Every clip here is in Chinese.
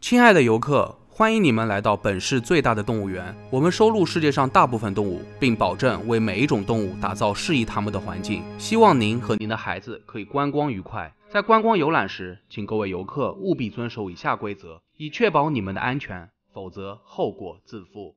亲爱的游客，欢迎你们来到本市最大的动物园。我们收录世界上大部分动物，并保证为每一种动物打造适宜它们的环境。希望您和您的孩子可以观光愉快。在观光游览时，请各位游客务必遵守以下规则，以确保你们的安全，否则后果自负。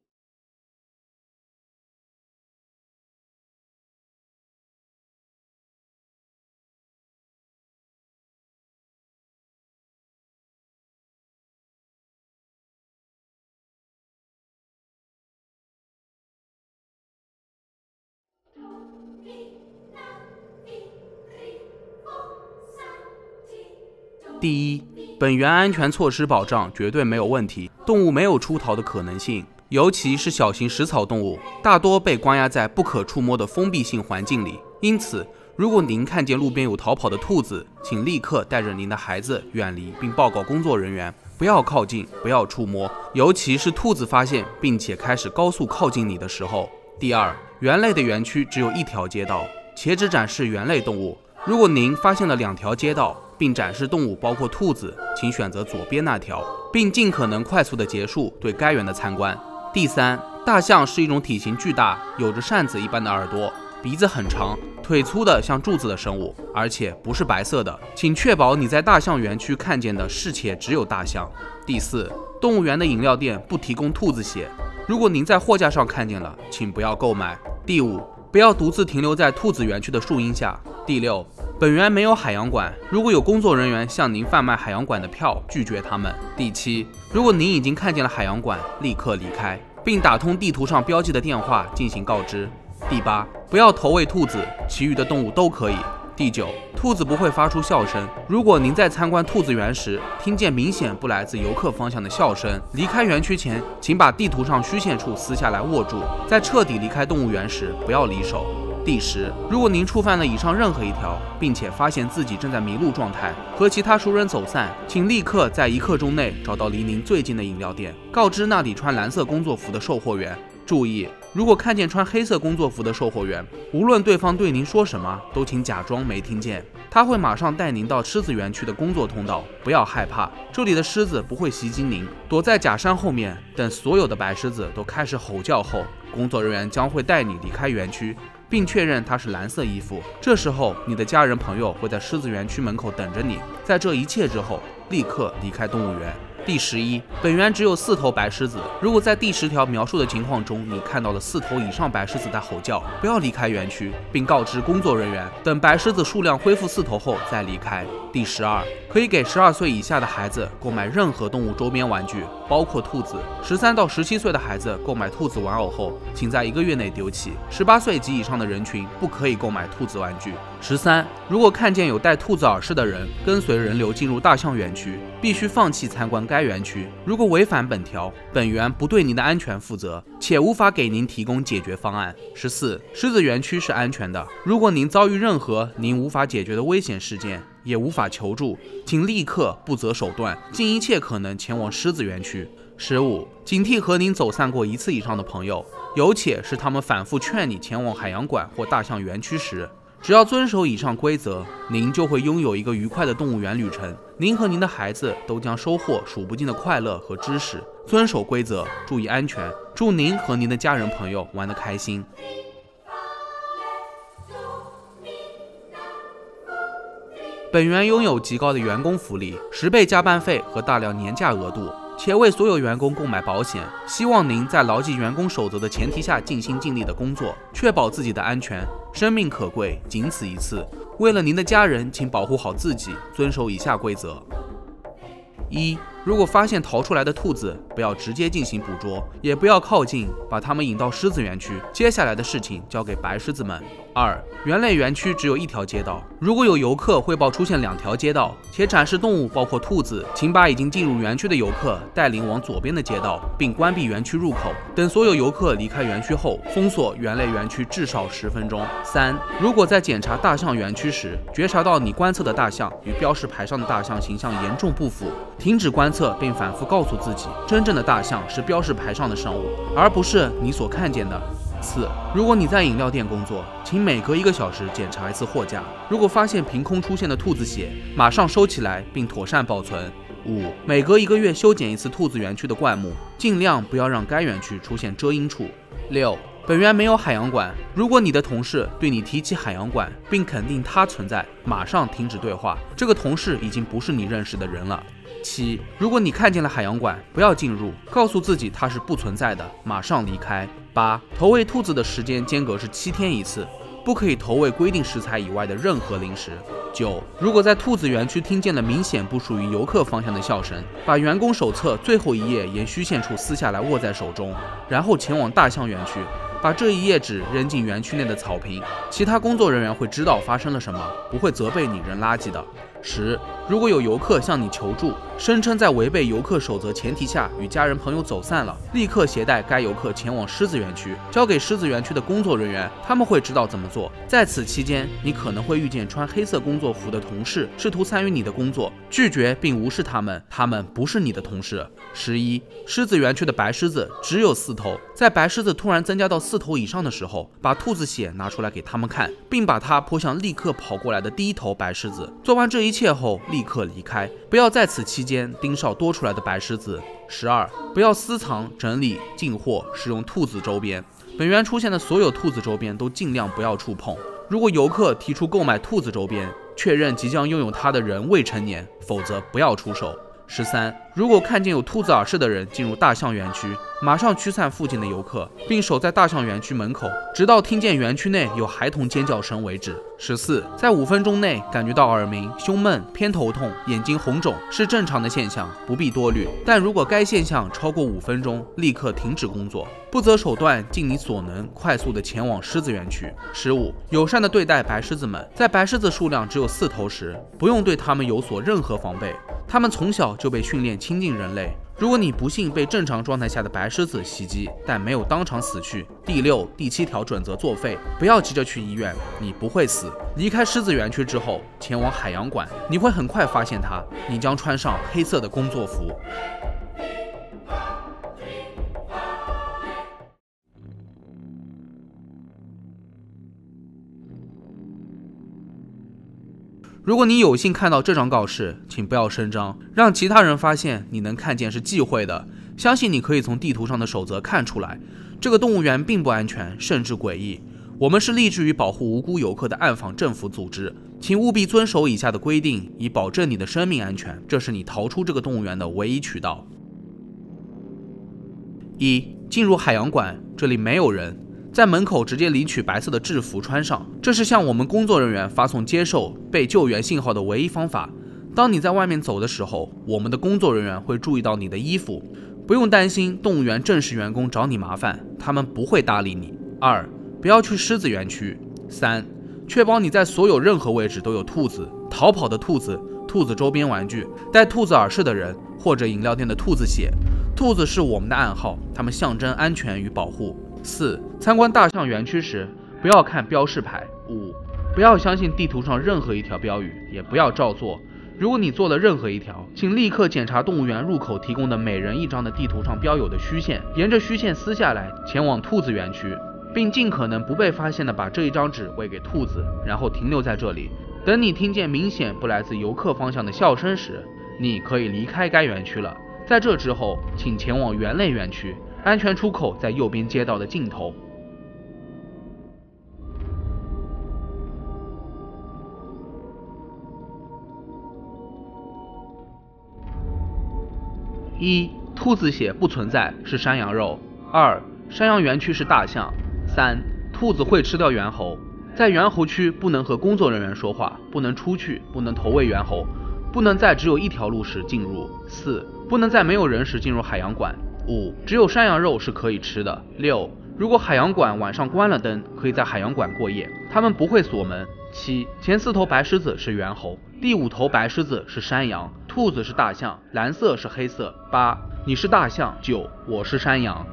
第一，本园安全措施保障绝对没有问题，动物没有出逃的可能性，尤其是小型食草动物，大多被关押在不可触摸的封闭性环境里。因此，如果您看见路边有逃跑的兔子，请立刻带着您的孩子远离，并报告工作人员。不要靠近，不要触摸，尤其是兔子发现并且开始高速靠近你的时候。第二，园内的园区只有一条街道，且只展示园类动物。如果您发现了2条街道，并展示动物包括兔子，请选择左边那条，并尽可能快速地结束对该园的参观。第三，大象是一种体型巨大、有着扇子一般的耳朵、鼻子很长、腿粗的像柱子的生物，而且不是白色的。请确保你在大象园区看见的是且只有大象。第四，动物园的饮料店不提供兔子血，如果您在货架上看见了，请不要购买。第五，不要独自停留在兔子园区的树荫下。第六，本园没有海洋馆，如果有工作人员向您贩卖海洋馆的票，拒绝他们。第七，如果您已经看见了海洋馆，立刻离开，并打通地图上标记的电话进行告知。第八，不要投喂兔子，其余的动物都可以。第九，兔子不会发出笑声。如果您在参观兔子园时听见明显不来自游客方向的笑声，离开园区前，请把地图上虚线处撕下来握住。在彻底离开动物园时，不要离手。第10，如果您触犯了以上任何一条，并且发现自己正在迷路状态，和其他熟人走散，请立刻在1刻钟内找到离您最近的饮料店，告知那里穿蓝色工作服的售货员。注意，如果看见穿黑色工作服的售货员，无论对方对您说什么，都请假装没听见。他会马上带您到狮子园区的工作通道，不要害怕，这里的狮子不会袭击您。躲在假山后面，等所有的白狮子都开始吼叫后，工作人员将会带你离开园区，并确认它是蓝色衣服。这时候，你的家人朋友会在狮子园区门口等着你。在这一切之后，立刻离开动物园。第11，本园只有4头白狮子。如果在第10条描述的情况中，你看到了4头以上白狮子在吼叫，不要离开园区，并告知工作人员，等白狮子数量恢复4头后再离开。第12，可以给12岁以下的孩子购买任何动物周边玩具，包括兔子。13到17岁的孩子购买兔子玩偶后，请在1个月内丢弃。18岁及以上的人群不可以购买兔子玩具。13，如果看见有戴兔子耳饰的人跟随人流进入大象园区，必须放弃参观该园区。如果违反本条，本园不对您的安全负责，且无法给您提供解决方案。14，狮子园区是安全的。如果您遭遇任何您无法解决的危险事件，也无法求助，请立刻不择手段，尽一切可能前往狮子园区。15，警惕和您走散过1次以上的朋友，尤其是他们反复劝你前往海洋馆或大象园区时。只要遵守以上规则，您就会拥有一个愉快的动物园旅程。您和您的孩子都将收获数不尽的快乐和知识。遵守规则，注意安全。祝您和您的家人朋友玩得开心。本园拥有极高的员工福利，10倍加班费和大量年假额度，且为所有员工购买保险。希望您在牢记员工守则的前提下尽心尽力的工作，确保自己的安全。生命可贵，仅此一次。为了您的家人，请保护好自己，遵守以下规则。1，如果发现逃出来的兔子，不要直接进行捕捉，也不要靠近，把它们引到狮子园区。接下来的事情交给白狮子们。2，园内园区只有1条街道。如果有游客汇报出现2条街道，且展示动物包括兔子，请把已经进入园区的游客带领往左边的街道，并关闭园区入口。等所有游客离开园区后，封锁园内园区至少10分钟。3，如果在检查大象园区时，觉察到你观测的大象与标识牌上的大象形象严重不符，停止观测，并反复告诉自己，真正的大象是标识牌上的生物，而不是你所看见的。4，如果你在饮料店工作，请每隔1个小时检查一次货架。如果发现凭空出现的兔子血，马上收起来并妥善保存。5. 每隔1个月修剪一次兔子园区的灌木，尽量不要让该园区出现遮阴处。6. 本园没有海洋馆，如果你的同事对你提起海洋馆，并肯定它存在，马上停止对话，这个同事已经不是你认识的人了。7. 如果你看见了海洋馆，不要进入，告诉自己它是不存在的，马上离开。8. 投喂兔子的时间间隔是7天一次，不可以投喂规定食材以外的任何零食。9. 如果在兔子园区听见了明显不属于游客方向的笑声，把员工手册最后一页沿虚线处撕下来握在手中，然后前往大象园区，把这一页纸扔进园区内的草坪，其他工作人员会知道发生了什么，不会责备你扔垃圾的。10. 如果有游客向你求助，声称在违背游客守则前提下与家人朋友走散了，立刻携带该游客前往狮子园区，交给狮子园区的工作人员，他们会知道怎么做。在此期间，你可能会遇见穿黑色工作服的同事，试图参与你的工作，拒绝并无视他们，他们不是你的同事。11. 狮子园区的白狮子只有4头，在白狮子突然增加到4头以上的时候，把兔子血拿出来给他们看，并把它泼向立刻跑过来的第一头白狮子。做完这一切后，立刻离开，不要在此期间盯梢多出来的白狮子。12. 不要私藏、整理、进货、使用兔子周边。本园出现的所有兔子周边都尽量不要触碰。如果游客提出购买兔子周边，确认即将拥有它的人未成年，否则不要出手。13. 如果看见有兔子耳饰的人进入大象园区，马上驱散附近的游客，并守在大象园区门口，直到听见园区内有孩童尖叫声为止。14. 在5分钟内感觉到耳鸣、胸闷、偏头痛、眼睛红肿是正常的现象，不必多虑。但如果该现象超过5分钟，立刻停止工作，不择手段，尽你所能快速地前往狮子园区。15. 友善地对待白狮子们，在白狮子数量只有4头时，不用对它们有所任何防备，它们从小就被训练亲近人类。如果你不幸被正常状态下的白狮子袭击，但没有当场死去，第6、第7条准则作废，不要急着去医院，你不会死。离开狮子园区之后，前往海洋馆，你会很快发现它，你将穿上黑色的工作服。如果你有幸看到这张告示，请不要声张，让其他人发现你能看见是忌讳的。相信你可以从地图上的守则看出来，这个动物园并不安全，甚至诡异。我们是立志于保护无辜游客的暗访政府组织，请务必遵守以下的规定，以保证你的生命安全，这是你逃出这个动物园的唯一渠道。1. 进入海洋馆，这里没有人。在门口直接领取白色的制服穿上，这是向我们工作人员发送接受被救援信号的唯一方法。当你在外面走的时候，我们的工作人员会注意到你的衣服，不用担心动物园正式员工找你麻烦，他们不会搭理你。2. 不要去狮子园区。3. 确保你在所有任何位置都有兔子、逃跑的兔子、兔子周边玩具、戴兔子耳饰的人或者饮料店的兔子血。兔子是我们的暗号，它们象征安全与保护。4. 参观大象园区时，不要看标示牌。5. 不要相信地图上任何一条标语，也不要照做。如果你做了任何一条，请立刻检查动物园入口提供的每人1张的地图上标有的虚线，沿着虚线撕下来，前往兔子园区，并尽可能不被发现的把这一张纸喂给兔子，然后停留在这里。等你听见明显不来自游客方向的笑声时，你可以离开该园区了。在这之后，请前往猿类园区，安全出口在右边街道的尽头。1. 兔子血不存在，是山羊肉。2. 山羊园区是大象。3. 兔子会吃掉猿猴，在猿猴区不能和工作人员说话，不能出去，不能投喂猿猴，不能在只有一条路时进入。4. 不能在没有人时进入海洋馆。5. 只有山羊肉是可以吃的。6. 如果海洋馆晚上关了灯，可以在海洋馆过夜，他们不会锁门。7. 前4头白狮子是猿猴，第5头白狮子是山羊，兔子是大象，蓝色是黑色。8. 你是大象。9. 我是山羊。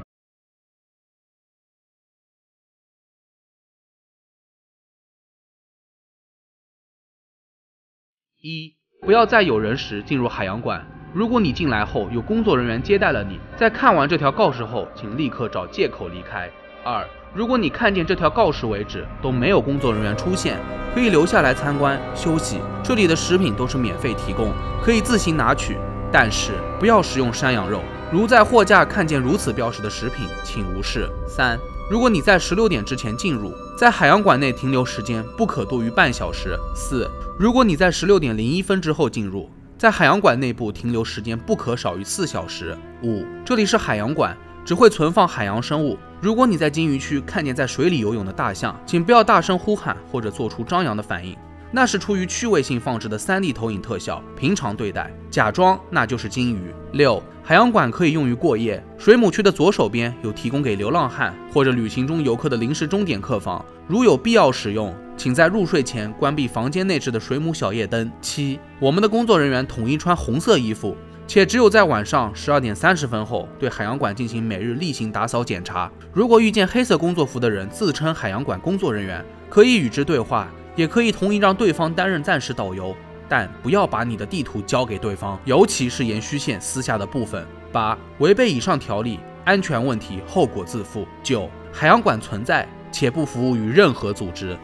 1. 不要在有人时进入海洋馆。如果你进来后有工作人员接待了你，在看完这条告示后，请立刻找借口离开。2. 如果你看见这条告示为止都没有工作人员出现，可以留下来参观休息，这里的食品都是免费提供，可以自行拿取，但是不要食用山羊肉。如在货架看见如此标识的食品，请无视。3. 如果你在16点之前进入，在海洋馆内停留时间不可多于半小时。4. 如果你在16点01分之后进入，在海洋馆内部停留时间不可少于4小时。5. 这里是海洋馆，只会存放海洋生物。如果你在鲸鱼区看见在水里游泳的大象，请不要大声呼喊或者做出张扬的反应，那是出于趣味性放置的3D 投影特效，平常对待，假装那就是鲸鱼。6. 海洋馆可以用于过夜，水母区的左手边有提供给流浪汉或者旅行中游客的临时钟点客房，如有必要使用，请在入睡前关闭房间内置的水母小夜灯。7. 我们的工作人员统一穿红色衣服，且只有在晚上12点30分后对海洋馆进行每日例行打扫检查。如果遇见黑色工作服的人自称海洋馆工作人员，可以与之对话，也可以同意让对方担任暂时导游，但不要把你的地图交给对方，尤其是沿虚线私下的部分。8. 违背以上条例，安全问题后果自负。9. 海洋馆存在且不服务于任何组织。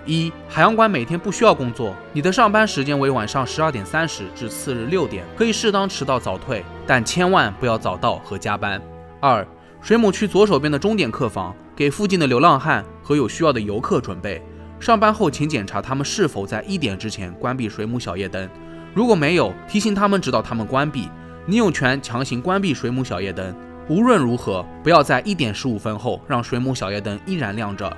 1. 海洋馆每天不需要工作，你的上班时间为晚上12点30至次日6点，可以适当迟到早退，但千万不要早到和加班。2. 水母区左手边的钟点客房给附近的流浪汉和有需要的游客准备，上班后请检查他们是否在1点之前关闭水母小夜灯，如果没有，提醒他们直到他们关闭。你有权强行关闭水母小夜灯，无论如何不要在1点15分后让水母小夜灯依然亮着。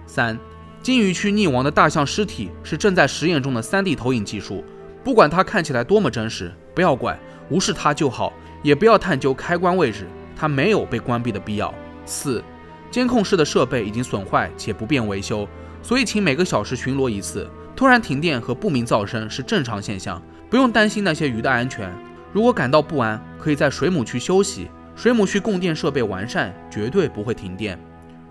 3. 鲸鱼区溺亡的大象尸体是正在实验中的3D 投影技术，不管它看起来多么真实，不要管，无视它就好，也不要探究开关位置，它没有被关闭的必要。4. 监控室的设备已经损坏且不便维修，所以请每个小时巡逻一次。突然停电和不明噪声是正常现象，不用担心那些鱼的安全。如果感到不安，可以在水母区休息，水母区供电设备完善，绝对不会停电。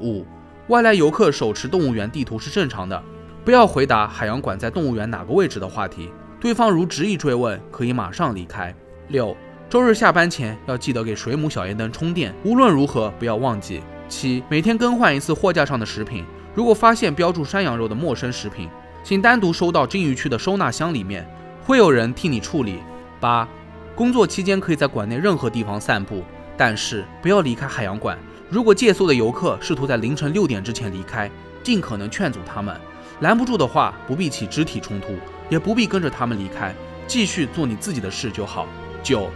5. 外来游客手持动物园地图是正常的，不要回答海洋馆在动物园哪个位置的话题，对方如执意追问，可以马上离开。6. 周日下班前要记得给水母小夜灯充电，无论如何不要忘记。7. 每天更换一次货架上的食品，如果发现标注山羊肉的陌生食品，请单独收到鲸鱼区的收纳箱里面，会有人替你处理。8. 工作期间可以在馆内任何地方散步，但是不要离开海洋馆。如果借宿的游客试图在凌晨6点之前离开，尽可能劝阻他们，拦不住的话不必起肢体冲突，也不必跟着他们离开，继续做你自己的事就好。9.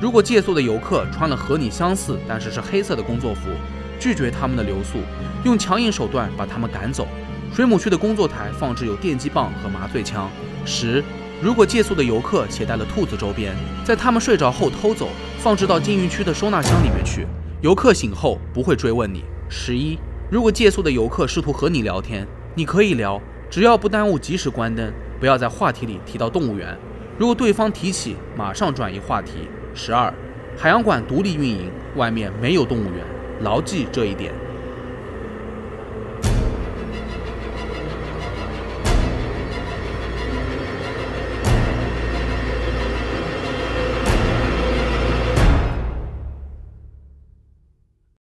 如果借宿的游客穿了和你相似但是黑色的工作服，拒绝他们的留宿，用强硬手段把他们赶走。水母区的工作台放置有电击棒和麻醉枪。10. 如果借宿的游客携带了兔子周边，在他们睡着后偷走，放置到鲸鱼区的收纳箱里面去，游客醒后不会追问你。11. 如果借宿的游客试图和你聊天，你可以聊，只要不耽误及时关灯，不要在话题里提到动物园。如果对方提起，马上转移话题。12. 海洋馆独立运营，外面没有动物园，牢记这一点。